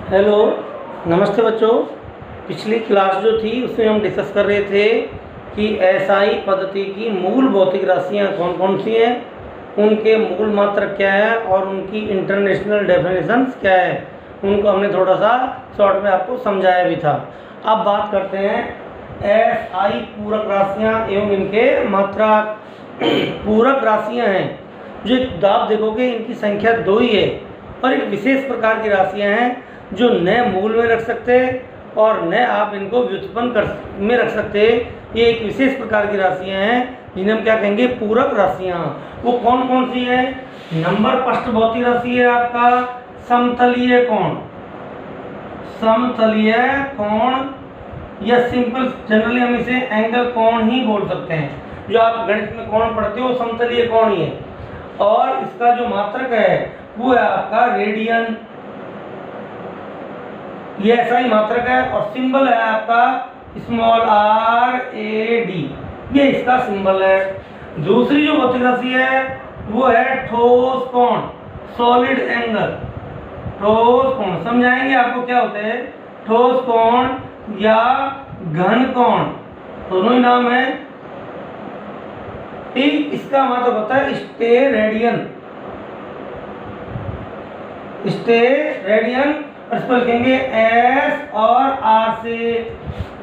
Hello, नमस्ते बच्चों। पिछली क्लास जो थी उसमें हम डिस्कस कर रहे थे कि एसआई पद्धति की मूल भौतिक राशियाँ कौन कौन सी हैं, उनके मूल मात्रक क्या है और उनकी इंटरनेशनल डेफिनेशंस क्या है। उनको हमने थोड़ा सा शॉर्ट में आपको समझाया भी था। अब बात करते हैं एसआई पूरक राशियाँ एवं इनके मात्रक। पूरक राशियाँ हैं जो आप देखोगे इनकी संख्या 2 ही है और एक विशेष प्रकार की राशियाँ हैं जो नए मूल में रख सकते हैं और नए आप इनको व्युत्पन्न कर में रख सकते हैं। ये एक विशेष प्रकार की राशियां हैं जिन्हें हम क्या कहेंगे, पूरक राशियां। वो कौन कौन सी है? नंबर फर्स्ट भौतिक राशि है आपका समतलीय कोण। समतलीय कोण या सिंपल जनरली हम इसे एंगल कोण ही बोल सकते हैं। जो आप गणित में कोण पढ़ते हो समतलीय कोण ही है। और इसका जो मात्रक है वो है आपका रेडियन। ये ऐसा ही मात्रक है और सिंबल है आपका स्मॉल आर ए डी। ये इसका सिंबल है। दूसरी जो भौतिक राशि है वो है ठोस कोण, सॉलिड एंगल। ठोस कोण समझाएंगे आपको क्या होते हैं। ठोस कोण या घन कोण दोनों ही नाम है। ठीक, इसका मतलब होता है स्टेरेडियन। स्टेरेडियन और इसको लिखेंगे एस और आर से।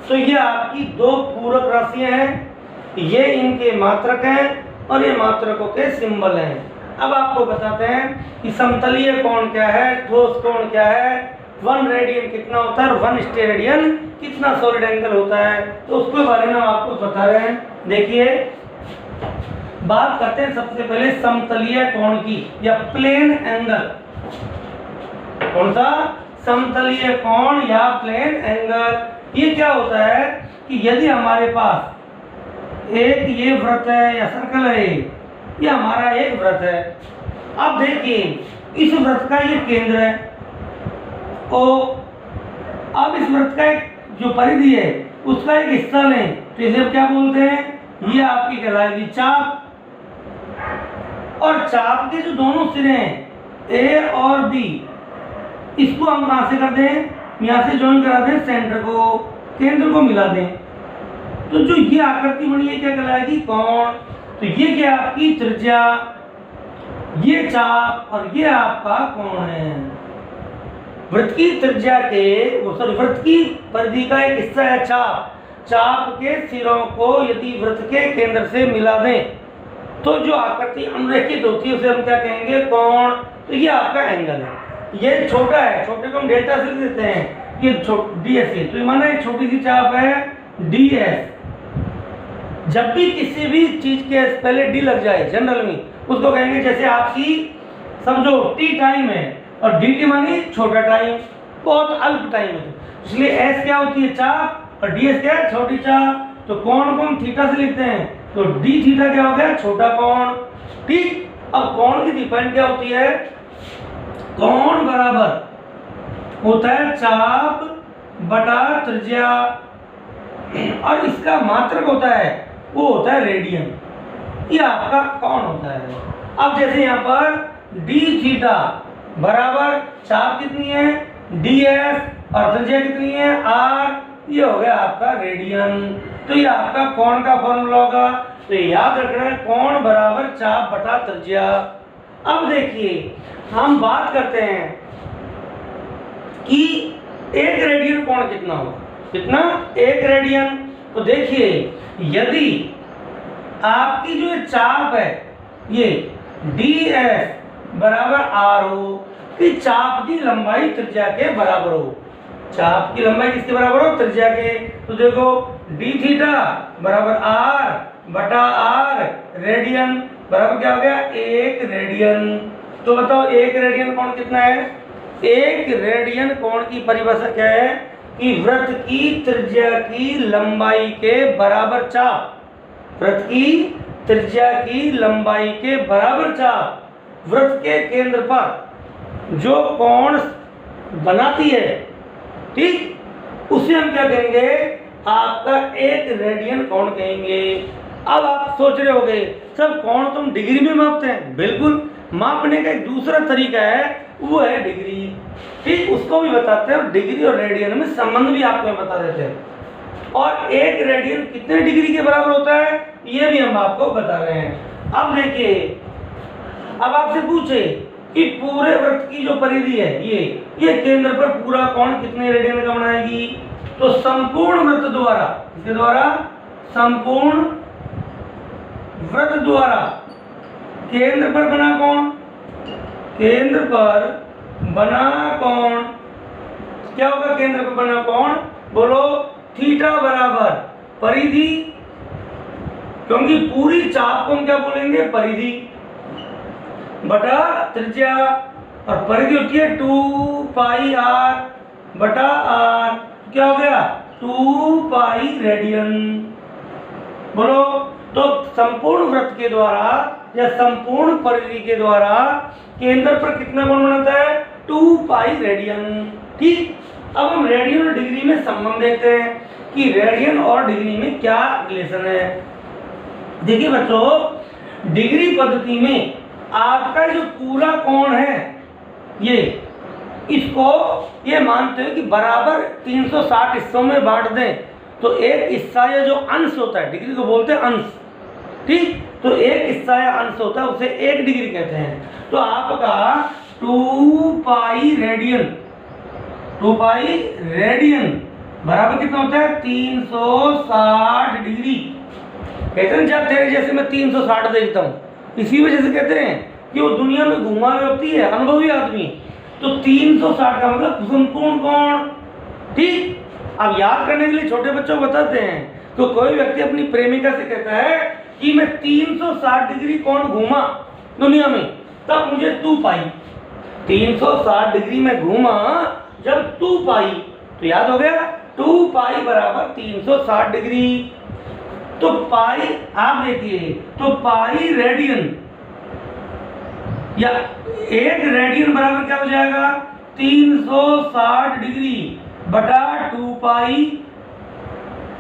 तो ये आपकी 2 पूरक राशियां हैं। ये इनके मात्रक हैं और ये मात्रकों के सिंबल हैं। अब आपको बताते हैं कि समतलीय कोण क्या है, ठोस कोण क्या है, 1 रेडियन कितना होता है और 1 स्टेरेडियन कितना सॉलिड एंगल होता है। तो उसके बारे में हम आपको बता रहे हैं। देखिए, बात करते हैं सबसे पहले समतलीय कोण की या प्लेन एंगल। कौन सा? समतलीय कोण या प्लेन एंगल। ये क्या होता है कि यदि हमारे पास एक ये वृत्त है या सर्कल है, ये हमारा एक वृत्त है। अब देखिए इस वृत्त का ये केंद्र है और अब इस वृत्त का एक जो परिधि है उसका एक हिस्सा लें तो इसे क्या बोलते हैं? ये आपकी कहलाएगी चाप। और चाप के जो दोनों सिरे हैं ए और बी, इसको हम कहां से कर दें? यहां से ज्वाइन करा दें सेंटर को, केंद्र को मिला दें। तो जो ये आकृति बनी है क्या कहलाएगी? कोण। तो ये क्या आपकी त्रिज्या, ये चाप और ये आपका कोण है। वृत्त की त्रिज्या के वृत्त की परिधि का एक हिस्सा है चाप। चाप के सिरों को यदि वृत्त के केंद्र से मिला दें तो जो आकृति अनुरेखित होती है उसे हम क्या कहेंगे? कोण। तो ये आपका एंगल है। ये छोटा है, छोटे को हम डेल्टा से देते हैं, ये डीएस है। तो ये माना एक छोटी सी चाप है डीएस। जब भी किसी भी चीज के पहले डी लग जाए जनरल में उसको कहेंगे, जैसे आपकी समझो टी टाइम है और डी टी मानी छोटा टाइम, बहुत अल्प टाइम है। इसलिए एस क्या होती है? चाप और डीएस क्या है? छोटी चाप। तो कोण को हम थीटा से लिखते हैं तो डी थीटा क्या हो गया? छोटा कोण। ठीक, अब कोण की डिपेंड क्या होती है? कोण बराबर होता है चाप बटा त्रिज्या और इसका मात्रक होता है वो होता है रेडियन। ये आपका कोण होता है। अब जैसे यहाँ पर डी थीटा बराबर चाप कितनी है? डीएस और त्रिज्या कितनी है? आर। ये हो गया आपका रेडियन। तो ये आपका कोण का फॉर्मूला होगा। तो याद रखना है कोण बराबर चाप बटा त्रिज्या। अब देखिए हम बात करते हैं कि 1 रेडियन कोण कितना होगा। कितना? 1 रेडियन। तो देखिए यदि आपकी जो चाप है ये ds बराबर r हो कि चाप की लंबाई त्रिज्या के बराबर हो। चाप की लंबाई किसके बराबर हो? त्रिज्या के। तो देखो d थीटा बराबर r बटा r रेडियन बराबर क्या हो गया? 1 रेडियन। तो बताओ 1 रेडियन कोण कितना है? 1 रेडियन कोण की परिभाषा क्या है कि वृत्त की त्रिज्या की लंबाई के बराबर चाप। वृत्त की त्रिज्या की लंबाई के बराबर चाप वृत्त के केंद्र पर जो कोण बनाती है, ठीक, उसे हम क्या कहेंगे? आपका 1 रेडियन कोण कहेंगे। अब आप सोच रहे होंगे सर कोण तुम डिग्री में मापते हैं? बिल्कुल, मापने का एक दूसरा तरीका है वो है डिग्री। ठीक, उसको भी बताते हैं और डिग्री और रेडियन में संबंध भी आपको मैं बता देते हैं। और एक रेडियन कितने डिग्री के बराबर होता है ये भी हम आपको बता रहे हैं। अब देखिए, अब आपसे पूछे कि पूरे वृत्त की जो परिधि है ये केंद्र पर पूरा कोण कितने रेडियन का बनाएगी, तो संपूर्ण वृत्त द्वारा, इसके द्वारा संपूर्ण वृत्त द्वारा केंद्र पर बना कोण, केंद्र पर बना कोण क्या होगा, केंद्र पर बना कोण बोलो थीटा बराबर परिधि, क्योंकि पूरी चाप को हम क्या बोलेंगे परिधि, बटा त्रिज्या, और परिधि होती है 2 पाई r बटा r, क्या हो गया 2 पाई रेडियन। बोलो, तो संपूर्ण वृत्त के द्वारा या संपूर्ण परिधि के द्वारा केंद्र पर कितना कोण बनाता है 2 पाई रेडियन। ठीक, अब हम रेडियन और डिग्री में संबंध देखते हैं कि रेडियन और डिग्री में क्या रिलेशन है। देखिए बच्चों, डिग्री पद्धति में आपका जो पूरा कोण है इसको ये मानते हो कि बराबर 360 हिस्सों में बांट दें, तो एक हिस्सा या जो अंश होता है, डिग्री को बोलते हैं अंश। ठीक, तो एक हिस्सा या अंश होता है उसे 1 डिग्री कहते हैं। तो आपका 2 पाई रेडियन, 2 पाई रेडियन बराबर कितना होता है 360 डिग्री। कहते हैं जब तेरे जैसे मैं 360 देखता हूँ, इसी वजह से कहते हैं कि वो दुनिया में घुमा व्यक्ति है, अनुभवी आदमी। तो 360 का मतलब संपूर्ण कोण। ठीक, अब याद करने के लिए छोटे बच्चों को बताते हैं, तो कोई व्यक्ति अपनी प्रेमिका से कहता है कि मैं 360 डिग्री कोण घूमा दुनिया में, तब मुझे 2 पाई, 360 डिग्री में घूमा जब 2 पाई, तो याद हो गया 2 पाई बराबर 360 डिग्री। तो पाई आप देखिए, तो पाई रेडियन या 1 रेडियन बराबर क्या हो जाएगा 360 डिग्री बटा 2 पाई,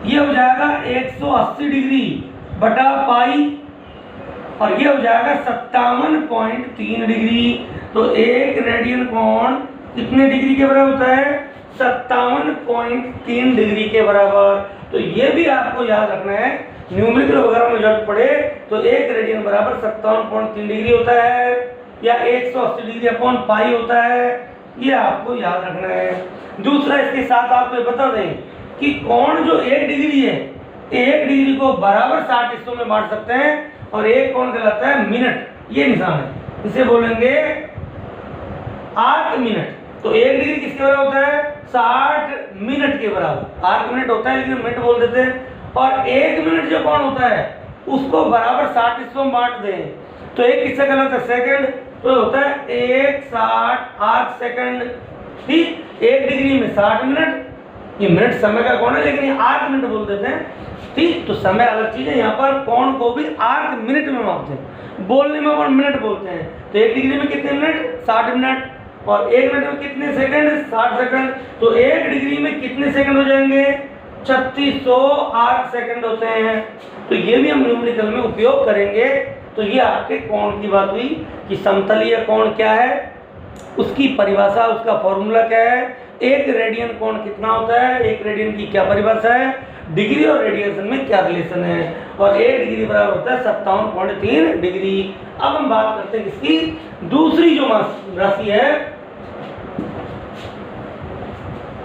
ये हो जाएगा 180 डिग्री बटा पाई, और ये हो जाएगा 57.3 डिग्री। तो 1 रेडियन कोण कितने डिग्री के बराबर होता है 57.3 डिग्री के बराबर। तो ये भी आपको याद रखना है, न्यूमेरिकल वगैरह में जब पढ़े तो 1 रेडियन बराबर 57.3 डिग्री होता है या 180 डिग्री अपॉन पाई होता है, ये आपको याद रखना है। दूसरा, इसके साथ आपको बता दें कि कोण जो 1 डिग्री है, 1 डिग्री को बराबर 60 हिस्सों में बांट सकते हैं, और एक कोण कहलाता है मिनट, ये निशान है, इसे बोलेंगे आर्क मिनट। तो 1 डिग्री किसके बराबर होता है 60 मिनट के बराबर, आर्क मिनट होता है लेकिन मिनट बोल देते हैं। और 1 मिनट जो कोण होता है उसको बराबर 60 हिस्सों में बांट दें, तो एक हिस्सा कहलाता है सेकंड, तो होता है 1/60 आर्क सेकंड। ठीक, 1 डिग्री में 60 मिनट, ये मिनट समय का कोण है लेकिन ये आर्क मिनट बोल देते हैं। ठीक, तो समय अलग चीज है, यहाँ पर कोण को भी आर्क मिनट में मापते हैं, बोलने में और मिनट बोलते हैं। तो 1 डिग्री में कितने मिनट 60 मिनट, और 1 मिनट में कितने सेकंड 60 सेकंड। तो 1 डिग्री में कितने सेकंड हो जाएंगे 3600 आर्क सेकंड होते हैं। तो ये भी हम न्यूमेरिकल में उपयोग करेंगे। तो ये आपके कोण की बात हुई कि समतलीय कोण क्या है, उसकी परिभाषा, उसका फॉर्मूला क्या है, 1 रेडियन कोण कितना होता है, 1 रेडियन की क्या परिभाषा है, डिग्री और रेडियन में क्या रिलेशन है, और 1 डिग्री बराबर होता है 57.3 डिग्री। अब हम बात करते हैं इसकी दूसरी जो राशि है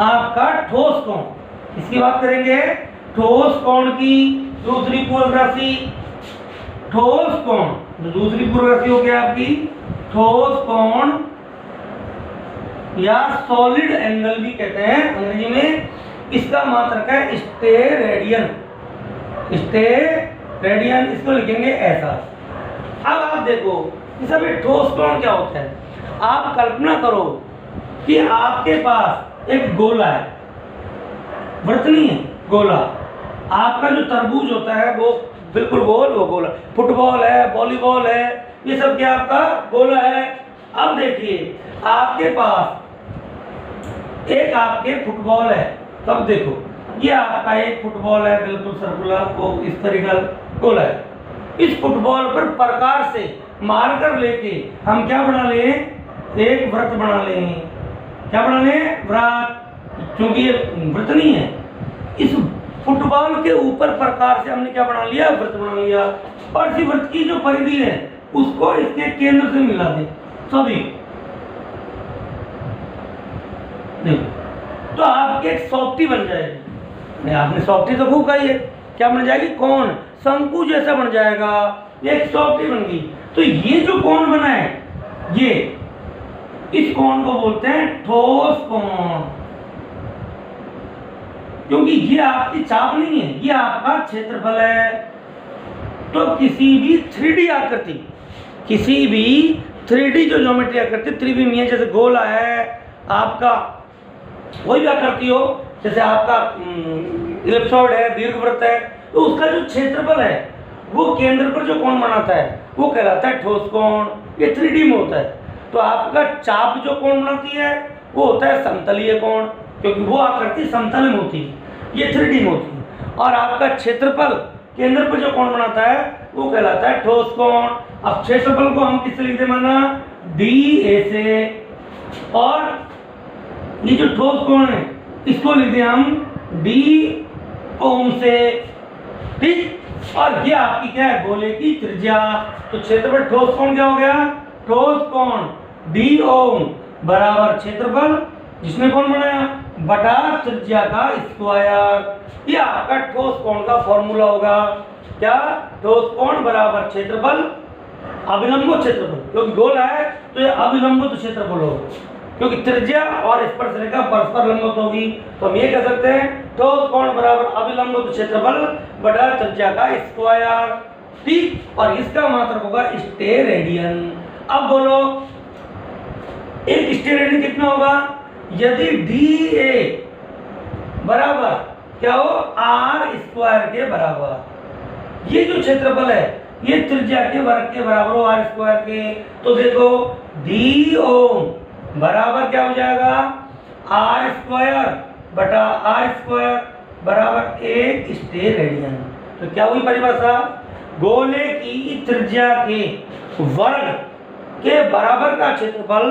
आपका ठोस कोण, इसकी बात करेंगे ठोस कोण की दूसरी पूर्व राशि। ठोस कोण, दूसरी पूर्व राशि हो गया आपकी ठोस कोण या सॉलिड एंगल भी कहते हैं अंग्रेजी में। इसका मात्रक है स्टेरेडियन, स्टेरेडियन, इसको लिखेंगे ऐसा। अब आप देखो इसमें ठोस कोण क्या होता है। आप कल्पना करो कि आपके पास एक गोला है, वृत्त नहीं है, गोला। आपका जो तरबूज होता है वो बिल्कुल गोल, वो गोला। फुटबॉल है, वॉलीबॉल है, ये सब क्या आपका गोला है। अब देखिए आपके पास एक आपके फुटबॉल है, तब देखो ये आपका एक फुटबॉल है, बिल्कुल सर्कुलर, वो इस तरीका गोला है। इस फुटबॉल पर प्रकार से मारकर लेके हम क्या बना लें, एक व्रत बना लें। क्या बना लें? व्रत, क्योंकि ये व्रत नहीं है। इस फुटबॉल के ऊपर प्रकार से हमने क्या बना लिया? व्रत बना लिया। और इसी व्रत की जो परिधि है उसको इसके केंद्र से मिला दें सभी। देखो तो आपके एक सॉफ्टी बन जाएगी। आपने सॉफ्टी तो खूब खाई है, क्या बन जाएगी? कोन, शंकु जैसा बन जाएगा। ये एक सॉफ्टी बन गई। तो ये जो कोन बना है, ये इस कोन को बोलते हैं ठोस कोन, क्योंकि ये आपकी चाप नहीं है, ये आपका क्षेत्रफल है। तो किसी भी 3D आकृति, किसी भी 3D जो ज्योमेट्री आकृति त्रिविमीय, जैसे गोला है आपका, कोई भी आकृति हो, जैसे आपका इलिप्सॉइड है, दीर्घवृत्त है, तो उसका जो क्षेत्रफल है वो केंद्र पर जो कोण बनाता है वो कहलाता है ठोस कोण। ये 3D में होता है। तो आपका चाप जो कोण बनाती है वो होता है समतलीय कोण, क्योंकि वो आकृति समतल में होती है, ये 3D में होती है। और आपका क्षेत्रफल केंद्र पर जो कोण बनाता है वो कहलाता है ठोस कोण। अब क्षेत्रफल को हम किससे लिखते माना? DA से। और ये जो ठोस कोण है इसको लिखते हम D से, ठीक। और ये आपकी क्या है? गोले की त्रिज्या। तो क्षेत्रफल ठोस कोण क्या हो गया? ठोस कोण D बराबर क्षेत्रफल जिसने कोण बनाया बटा त्रिज्या का स्क्वायर। ये आपका ठोस कोण का फॉर्मूला होगा। क्या? ठोस कोण बराबर क्षेत्रफल अभिलंब क्षेत्रफल, क्योंकि गोला है तो ये अभिलंब क्षेत्रफल होगा, क्योंकि त्रिज्या और स्पर्श रेखा परस्पर लंबवत होगी। तो हम ये कह सकते हैं ठोस कोण बराबर अभिलंब क्षेत्रफल बटा त्रिज्या का स्क्वायर, ठीक। और इसका मात्रक होगा स्टेरेडियन। अब बोलो एक स्टेरेडियन कितना होगा? यदि DA बराबर क्या हो? R² के बराबर। ये जो क्षेत्रफल है ये त्रिज्या के वर्ग के बराबर हो, R² के। तो देखो DO बराबर क्या हो जाएगा? R² बटा R² बराबर 1 स्टेरेडियन। तो क्या हुई परिभाषा? गोले की त्रिज्या के वर्ग के बराबर का क्षेत्रफल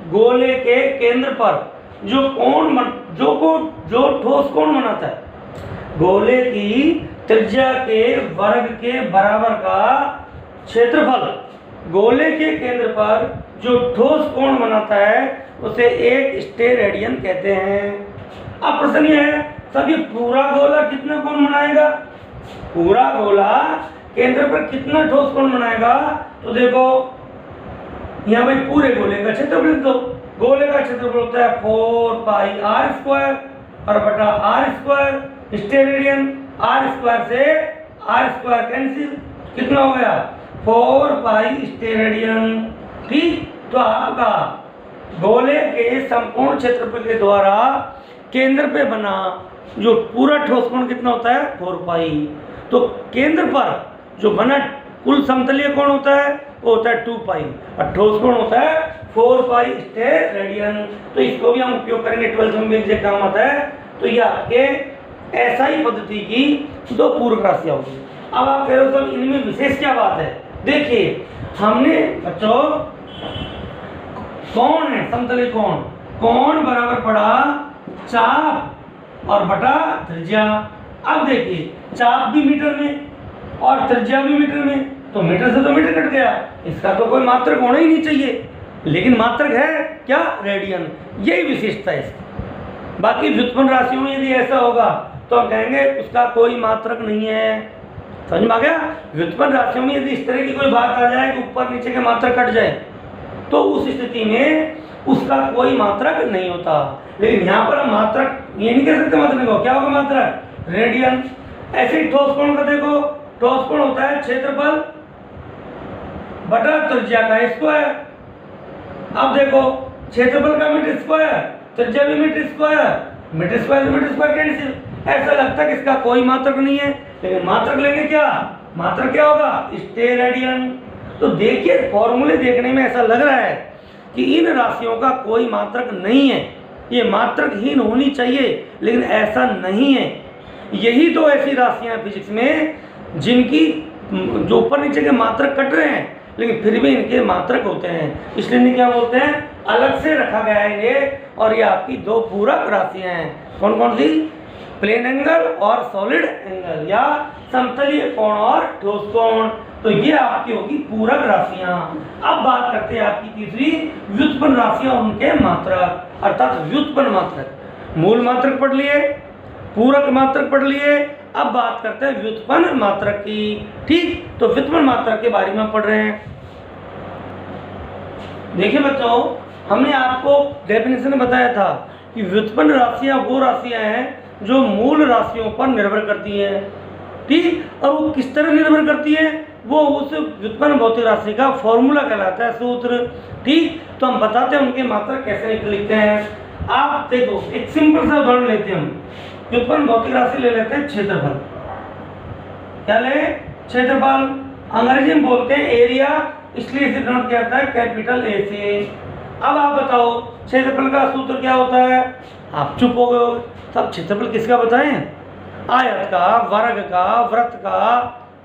गोले के केंद्र पर जो कोण जो ठोस कोण बनाता है, गोले की त्रिज्या के वर्ग के बराबर का क्षेत्रफल गोले के केंद्र पर जो ठोस कोण बनाता है उसे एक स्टेरेडियन कहते हैं। अब प्रश्न ये है सर, ये पूरा गोला कितना कोण बनाएगा? पूरा गोला केंद्र पर कितना ठोस कोण बनाएगा? तो देखो यहाँ भाई पूरे गोले का क्षेत्रफल लिख दो। गोले का क्षेत्रफल होता है 4πr² और बटा R²। स्टेरेडियन R² से R² कैंसिल, कितना हो गया? 4π स्टेरेडियन, ठीक। तो आपका गोले के समकोण क्षेत्रफल के द्वारा केंद्र पे बना जो पूरा ठोस कोण कितना होता है? 4π। तो केंद्र पर जो बना कुल समतलीय कोण होता है वो होता है 2π और ठोस कोण होता है 4π स्टेरेडियन। तो इसको भी हम उपयोग करेंगे 12th में भी एग्जैक्ट काम आता है। तो ये आपके SI पद्धति की दो पूरक राशियां होगी। अब आप कह रहे हो सर इनमें विशेष क्या बात है? देखिए हमने बच्चों कोण है समतलीय कोण, कोण बराबर पड़ा चाप और बटा त्रिज्या। अब देखिए चाप भी मीटर में और त्रिज्या भी मीटर में, तो मीटर से तो मीटर कट गया, इसका तो कोई मात्रक होना ही नहीं चाहिए, लेकिन मात्रक है क्या? रेडियन। यही विशेषता है इसकी। बाकी व्युत्पन्न राशियों में यदि ऐसा होगा तो हम कहेंगे उसका कोई मात्रक नहीं है। समझ में आ गया? व्युत्पन्न राशियों में यदि इस तरह की कोई बात आ जाए कि ऊपर नीचे के मात्रक कट जाए तो उस स्थिति में उसका कोई मात्रक नहीं होता। लेकिन यहाँ पर हम मात्रक ये नहीं कह सकते मात्रक को, क्या होगा मात्रक? रेडियन। ऐसे ही ठोस कोण का देखो, ठोस कोण होता है क्षेत्रफल बटा त्रिज्या का स्क्वायर। अब देखो क्षेत्रफल का मीटर स्क्वायर, त्रिज्या भी मीटर स्क्वायर, मीटर स्क्वायर से मीटर स्क्वायर कैंसिल। ऐसा लगता है कि इसका कोई मात्रक नहीं है, लेकिन मात्रक लेंगे क्या? मात्रक क्या होगा? स्टेरेडियन। तो देखिए फॉर्मूले देखने में ऐसा लग रहा है कि इन राशियों का कोई मात्रक नहीं है, ये मात्रकहीन होनी चाहिए, लेकिन ऐसा नहीं है। यही तो ऐसी राशियां फिजिक्स में जिनकी जो ऊपर नीचे के मात्रक कट रहे हैं लेकिन फिर भी इनके मात्रक होते हैं, इसलिए इन्हें क्या बोलते हैं, अलग से रखा गया है इन्हें। और ये आपकी दो पूरक राशियां हैं, कौन कौन सी, प्लेन एंगल और सॉलिड एंगल, या समतलीय कोण और ठोस कोण। तो ये आपकी होगी पूरक राशियां। अब बात करते हैं आपकी तीसरी, व्युत्पन्न राशियां और उनके मात्रक, अर्थात व्युत्पन्न मात्रक। मूल मात्रक पढ़ लिए, पूरक मात्रक पढ़ लिए, अब बात करते हैं व्युत्पन्न मात्रक की। ठीक, तो व्युत्पन्न मात्रक के बारे में पढ़ रहे हैं। देखिए बच्चों, हमने आपको डेफिनेशन में बताया था कि व्युत्पन्न राशियां वो राशियां हैं जो मूल राशियों पर निर्भर करती हैं। ठीक, और वो किस तरह निर्भर करती है, वो उस व्युत्पन्न भौतिक राशि का फॉर्मूला कहलाता है, सूत्र। ठीक, तो हम बताते हैं उनके मात्रक कैसे लिखते हैं। आप देखो, एक सिंपल सा उदाहरण लेते हैं हम, व्युत्पन्न भौतिक राशि ले लेते हैं क्षेत्रफल। क्या ले, क्षेत्रफल। अंग्रेजी में बोलते हैं एरिया, इसलिए इसे डिनोट किया जाता है कैपिटल ए से। अब आप बताओ क्षेत्रफल का सूत्र क्या होता है, आप चुप हो गए, सब क्षेत्रफल किसका बताएं, आयत का, वर्ग का, वृत्त का,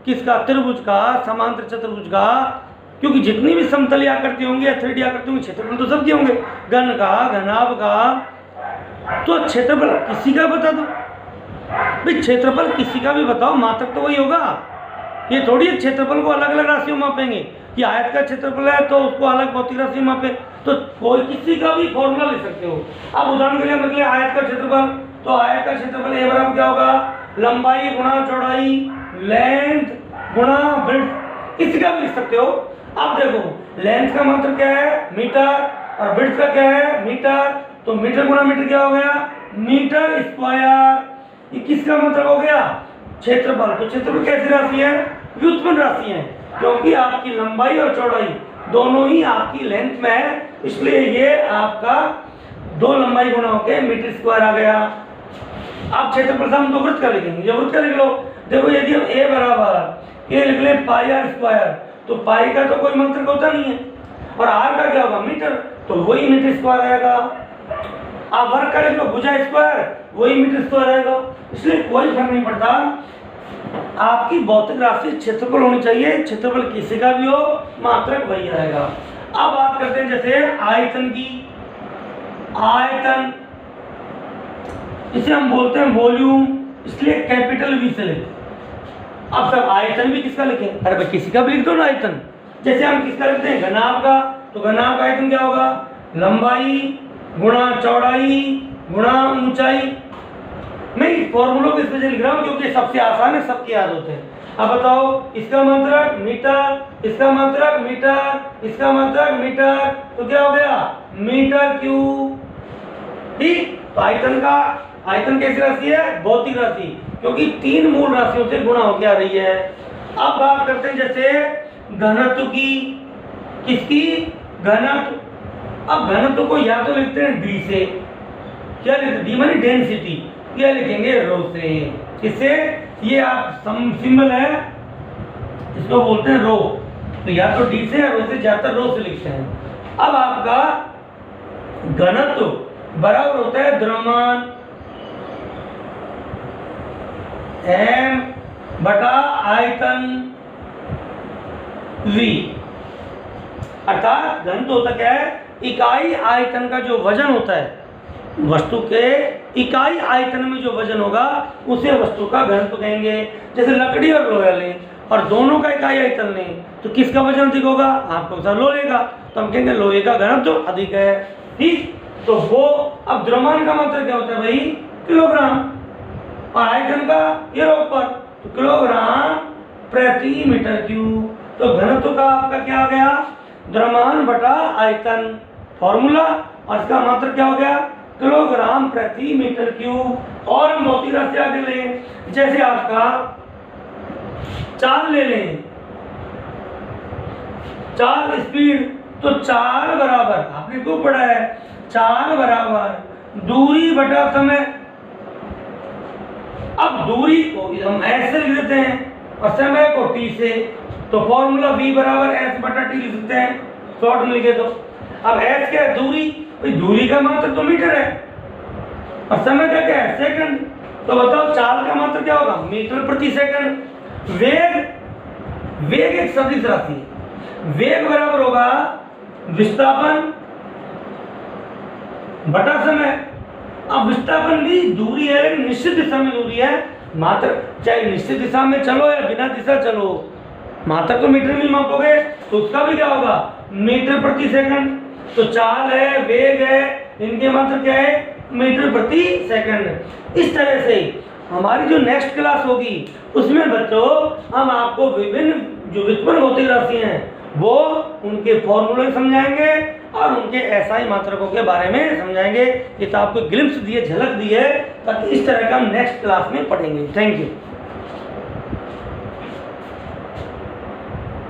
किसका, त्रिभुज का, समांतर चतुर्भुज का, क्योंकि जितनी भी समतलीय आकृति होंगी या 3D आकृति होंगी, क्षेत्रफल तो सबके होंगे, घन का, घनाभ का। तो क्षेत्रफल किसी का बता दो भाई, क्षेत्रफल किसी का भी बताओ, मात्रक तो वही होगा। ये थोड़ी क्षेत्रफल को अलग अलग राशियों में मापेंगे कि आयत का क्षेत्रफल है तो उसको अलग भौतिक राशि में मापे, तो कोई किसी का भी फॉर्मूला ले सकते हो। अब उदाहरण के लिए मतलब आयत का क्षेत्रफल, तो आयत का क्षेत्रफल ए बराबर क्या होगा, लंबाई गुणा चौड़ाई, लेंथ गुणा ब्रेड्थ, इसी का भी लिख सकते हो। अब देखो लेंथ का मात्रक क्या है, मीटर, और ब्रेड्थ का क्या है, मीटर, तो मीटर गुणा मीटर क्या हो गया, मीटर स्क्वायर। ये किसका मात्रक हो गया, क्षेत्रफल। तो क्षेत्रफल कैसी राशि है, व्युत्पन्न राशि है, क्योंकि आपकी लंबाई और चौड़ाई दोनों ही आपकी लेंथ में है, इसलिए ये आपका दो लंबाई गुणा होकर मीटर स्क्वायर आ गया। आप क्षेत्रफल से हम दो वृत्त का लिखेंगे, जो वृत्त का लिख लो। देखो यदि हम ए बराबर ये लिख ले पाई आर स्क्वायर, तो पाई का तो कोई मात्रक होता नहीं है, और आर का क्या होगा, मीटर, तो वही मीटर स्क्वायर आएगा। आप वर्ग का लिख लो भुजा स्क्वायर, वही मीटर स्क्वायर आएगा। इसलिए कोई फर्क नहीं पड़ता, आपकी भौतिक राशि क्षेत्रफल होनी चाहिए, क्षेत्रफल किसी का भी हो, मात्रक वही रहेगा। अब बात करते हैं जैसे आयतन की। आयतन इसे हम बोलते हैं वॉल्यूम, इसलिए कैपिटल वी से लिखें। अब सब आयतन भी किसका लिखें, अरे भाई किसी का भी लिख दो ना आयतन। जैसे हम किसका लिखते हैं, घनाभ का, तो घनाभ का आयतन क्या होगा, लंबाई गुणा चौड़ाई गुणा ऊंचाई। मैं फॉर्मूलों को इस वजह लिख रहा हूँ क्योंकि सबसे आसान है, सबके याद होते हैं। अब बताओ इसका मात्रक मीटर, इसका मात्रक मीटर, इसका मात्रक मीटर, तो क्या हो गया, मीटर क्यूब। ठीक, तो आयतन का, आयतन कैसी राशि है, भौतिक राशि, क्योंकि तीन मूल राशियों से गुणा होकर आ रही है। अब बात करते हैं जैसे घनत्व की, किसकी, घनत्व। अब घनत्व को या तो लिखते हैं डी से, क्या लिखते, डी मानी डेंसिटी, क्या लिखेंगे, रो से। किससे, ये आप सिंबल है, इसको बोलते हैं रो, तो या तो डी से या रो से, ज्यादातर रो से लिखते हैं। अब आपका घनत्व बराबर होता है द्रव्यमान m बटा आयतन v, अर्थात घनत्व होता क्या है, इकाई आयतन का जो वजन होता है, वस्तु के इकाई आयतन में जो वजन होगा उसे वस्तु का घनत्व कहेंगे। जैसे लकड़ी और लोहा लें और दोनों का इकाई आयतन लें, तो किसका वजन अधिक होगा, आपको सर लोहे का, तो हम कहेंगे लोहे का घनत्व अधिक है। ठीक, तो वो, अब द्रव्यमान का मतलब क्या होता है भाई, किलोग्राम, और आयतन का ये पर, तो किलोग्राम प्रति मीटर क्यूब। तो घनत्व का आपका क्या आ गया, द्रव्यमान बटा आयतन, फॉर्मूला, और इसका मात्रक क्या हो गया, किलोग्राम प्रति मीटर क्यूब। और हम भौतिक राशि आगे लें, जैसे आपका चाल ले लें, चाल स्पीड, तो चाल बराबर, आपने क्यों पढ़ा है, चाल बराबर दूरी बटा समय। अब दूरी को हम ऐसे लिख देते हैं और समय को टी से, तो फॉर्मूला v बराबर s बटा टी लिख सकते हैं, शॉर्ट में लिखे तो। अब s क्या है, दूरी, भाई दूरी का मात्रक तो मीटर है, और समय का क्या है, सेकंड, तो बताओ चाल का मात्रक क्या होगा, मीटर प्रति सेकंड। वेग, वेग एक सदिश राशि है, वेग बराबर होगा विस्थापन बटा समय। अब विस्थापन भी दूरी है लेकिन निश्चित दिशा में दूरी है, मात्र चाहे निश्चित दिशा में चलो या बिना दिशा चलो, मात्रक तो मीटर में मापोगे तो उसका भी क्या होगा मीटर प्रति सेकंड। तो चाल है, वेग है, इनके मात्र क्या है मीटर प्रति सेकंड। इस तरह से हमारी जो नेक्स्ट क्लास होगी उसमें बच्चों हम आपको विभिन्न जो व्युत्पन्न भौतिक राशि हैं वो उनके फॉर्मूले समझाएंगे और उनके एसआई मात्रकों के बारे में समझाएंगे। ये तो आपको ग्लिम्स दिए, झलक दी है, ताकि इस तरह का हम नेक्स्ट क्लास में पढ़ेंगे। Thank you.